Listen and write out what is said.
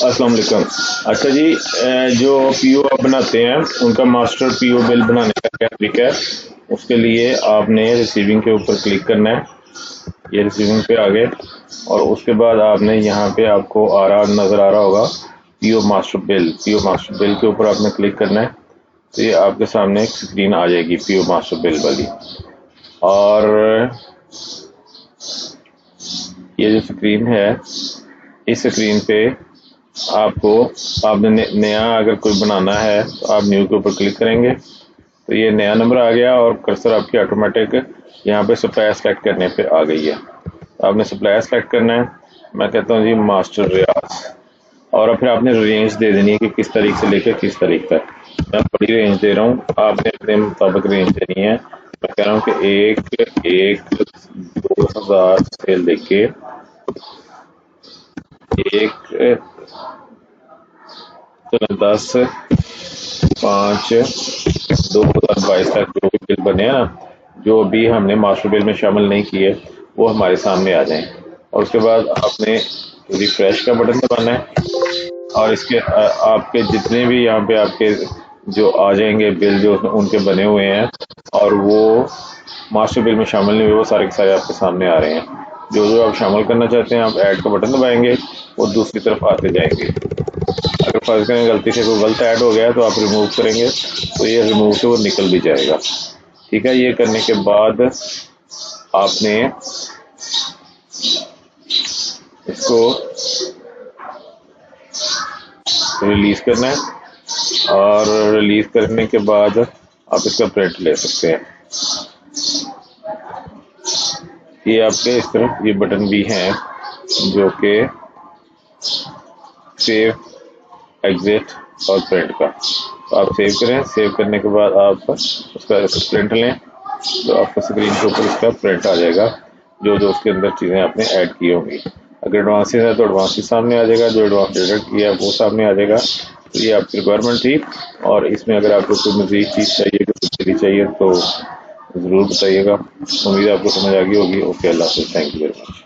अस्सलाम वालेकुम। अच्छा जी, जो पीओ आप बनाते हैं उनका मास्टर पीओ बिल बनाने का क्या तरीका है? उसके लिए आपने रिसीविंग के ऊपर क्लिक करना है। ये रिसीविंग पे आ गए और उसके बाद आपने यहाँ पे आपको नज़र आ रहा होगा PO master bill. PO master bill के ऊपर आपने क्लिक करना है तो ये आपके सामने एक स्क्रीन आ जाएगी पीओ मास्टर बिल वाली। और ये जो स्क्रीन है, इस स्क्रीन पे आपने नया अगर कोई बनाना है तो आप न्यू के ऊपर क्लिक करेंगे तो ये नया नंबर आ गया और कर्सर आपकी ऑटोमेटिक यहाँ पे सप्लायर सेलेक्ट करने पे आ गई है। आपने सप्लायर सेलेक्ट करना है, मैं कहता हूँ जी मास्टर रियाज, और फिर आपने रेंज दे देनी है कि किस तारीख से लेकर किस तारीख तक। मैं बड़ी रेंज दे रहा हूँ, आपने अपने मुताबिक रेंज देनी है। मैं कह रहा हूँ कि 1/1/2000 से लेके 1/10/5/2022 तक जो भी बिल बने हैं ना, जो भी हमने मास्टर बिल में शामिल नहीं किए वो हमारे सामने आ जाएं। और उसके बाद आपने रिफ्रेश का बटन दबाना है और इसके आपके जितने भी यहाँ पे आपके जो आ जाएंगे बिल जो उनके बने हुए हैं और वो मास्टर बिल में शामिल नहीं हुए वो सारे के सारे आपके सामने आ रहे हैं। जो जो आप शामिल करना चाहते हैं आप ऐड का बटन दबाएंगे और दूसरी तरफ आते जाएंगे। अगर फर्ज करें गलती से कोई गलत ऐड हो गया तो आप रिमूव करेंगे तो ये रिमूव से वो निकल भी जाएगा। ठीक है, ये करने के बाद आपने इसको रिलीज करना है और रिलीज करने के बाद आप इसका प्रिंट ले सकते हैं। ये आपके इस तरफ ये बटन भी हैं जो कि सेव, एग्जिट और प्रिंट का, तो आप सेव करें। सेव करने के बाद आप उसका प्रिंट लें तो आपका स्क्रीन के ऊपर इसका प्रिंट आ जाएगा जो जो उसके अंदर चीज़ें आपने ऐड की होंगी। अगर एडवांसेस है तो एडवांसेस सामने आ जाएगा, जो एडवांस एडिट किया है वो सामने आ जाएगा। तो ये आपकी रिक्वायरमेंट थी और इसमें अगर आपको कोई मज़ीद चीज़ चाहिए कोई चाहिए तो ज़रूर बताइएगा। उम्मीद है आपको समझ आ गई होगी। ओके, अल्लाह हाफ़िज़, थैंक यू वेरी मच।